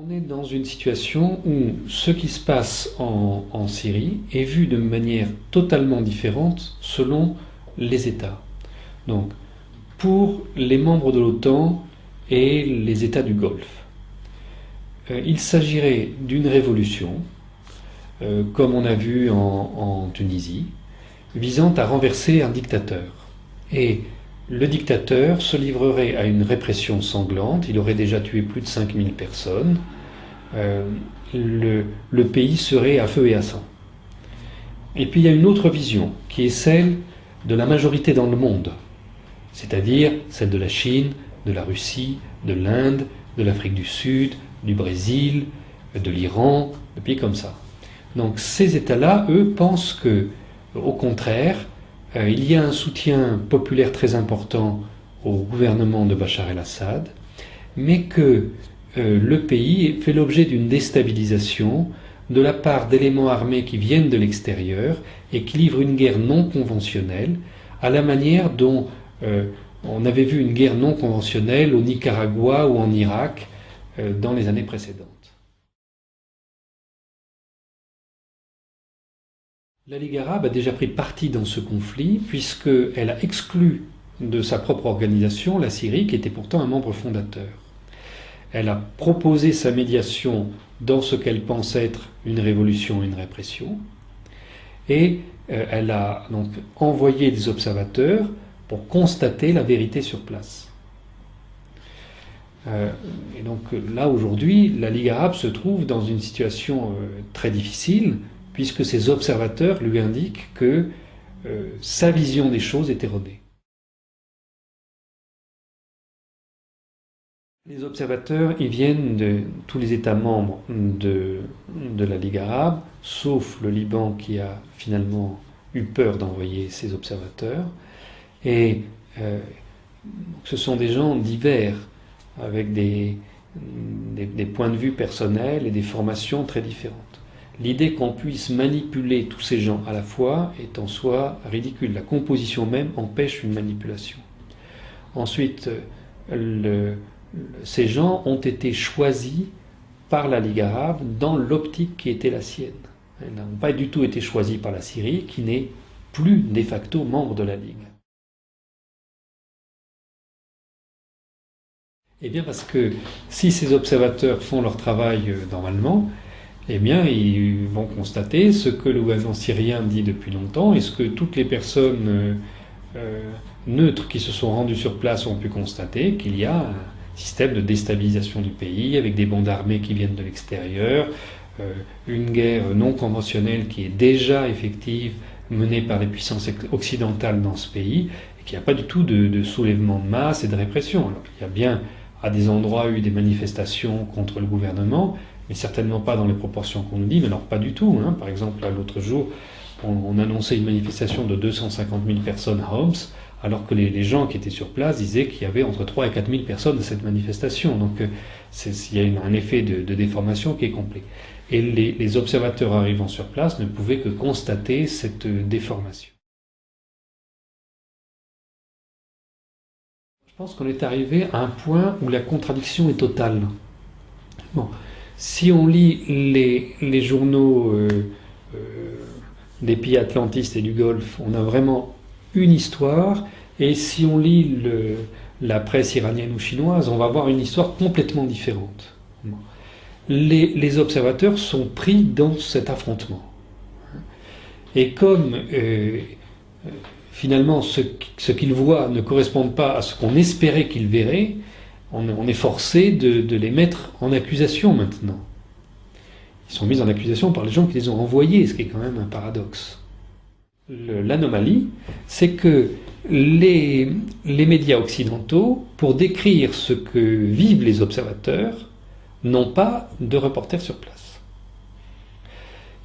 On est dans une situation où ce qui se passe en Syrie est vu de manière totalement différente selon les États. Donc, pour les membres de l'OTAN et les États du Golfe, il s'agirait d'une révolution, comme on a vu en Tunisie, visant à renverser un dictateur. Et le dictateur se livrerait à une répression sanglante, il aurait déjà tué plus de 5000 personnes, le pays serait à feu et à sang. Et puis il y a une autre vision, qui est celle de la majorité dans le monde, c'est-à-dire celle de la Chine, de la Russie, de l'Inde, de l'Afrique du Sud, du Brésil, de l'Iran, des pays comme ça. Donc ces États-là, eux, pensent que, au contraire, il y a un soutien populaire très important au gouvernement de Bachar el-Assad, mais que le pays fait l'objet d'une déstabilisation de la part d'éléments armés qui viennent de l'extérieur et qui livrent une guerre non conventionnelle, à la manière dont on avait vu une guerre non conventionnelle au Nicaragua ou en Irak dans les années précédentes. La Ligue arabe a déjà pris parti dans ce conflit puisqu'elle a exclu de sa propre organisation la Syrie, qui était pourtant un membre fondateur. Elle a proposé sa médiation dans ce qu'elle pense être une révolution et une répression, et elle a donc envoyé des observateurs pour constater la vérité sur place. Et donc là, aujourd'hui, la Ligue arabe se trouve dans une situation très difficile, puisque ces observateurs lui indiquent que sa vision des choses est erronée. Les observateurs, ils viennent de tous les États membres de la Ligue arabe, sauf le Liban qui a finalement eu peur d'envoyer ses observateurs. Et ce sont des gens divers, avec des points de vue personnels et des formations très différentes. L'idée qu'on puisse manipuler tous ces gens à la fois est en soi ridicule. La composition même empêche une manipulation. Ensuite, ces gens ont été choisis par la Ligue arabe dans l'optique qui était la sienne. Ils n'ont pas du tout été choisis par la Syrie, qui n'est plus de facto membre de la Ligue. Eh bien parce que si ces observateurs font leur travail normalement, eh bien, ils vont constater ce que le gouvernement syrien dit depuis longtemps et ce que toutes les personnes neutres qui se sont rendues sur place ont pu constater, qu'il y a un système de déstabilisation du pays avec des bandes armées qui viennent de l'extérieur, une guerre non conventionnelle qui est déjà effective, menée par les puissances occidentales dans ce pays, et qu'il n'y a pas du tout de soulèvement de masse et de répression. Alors, il y a bien à des endroits eu des manifestations contre le gouvernement, mais certainement pas dans les proportions qu'on nous dit, mais alors pas du tout. Par exemple, l'autre jour, on annonçait une manifestation de 250 000 personnes à Homs, alors que les gens qui étaient sur place disaient qu'il y avait entre 3 et 4 000 personnes à cette manifestation. Donc il y a un effet de déformation qui est complet. Et les observateurs arrivant sur place ne pouvaient que constater cette déformation. Je pense qu'on est arrivé à un point où la contradiction est totale. Bon. Si on lit les journaux des pays atlantistes et du Golfe, on a vraiment une histoire, et si on lit la presse iranienne ou chinoise, on va avoir une histoire complètement différente. Les observateurs sont pris dans cet affrontement. Et comme finalement ce qu'ils voient ne correspond pas à ce qu'on espérait qu'ils verraient, on est forcé de les mettre en accusation maintenant. Ils sont mis en accusation par les gens qui les ont envoyés, ce qui est quand même un paradoxe. l'anomalie, c'est que les médias occidentaux, pour décrire ce que vivent les observateurs, n'ont pas de reporters sur place.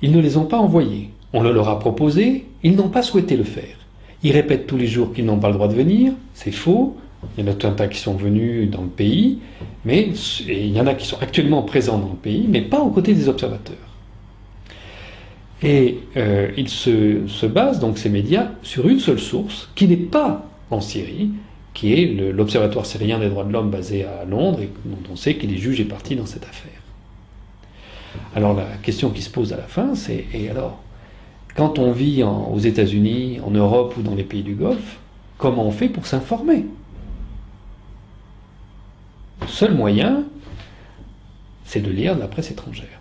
Ils ne les ont pas envoyés. On le leur a proposé, ils n'ont pas souhaité le faire. Ils répètent tous les jours qu'ils n'ont pas le droit de venir, c'est faux. Il y en a tout un tas qui sont venus dans le pays, et il y en a qui sont actuellement présents dans le pays, mais pas aux côtés des observateurs. Et ils se basent, donc ces médias, sur une seule source, qui n'est pas en Syrie, qui est l'Observatoire syrien des droits de l'homme basé à Londres, et dont on sait qu'il est juge et partie dans cette affaire. Alors la question qui se pose à la fin, c'est, et alors, quand on vit aux États-Unis, en Europe ou dans les pays du Golfe, comment on fait pour s'informer ? Le seul moyen, c'est de lire de la presse étrangère.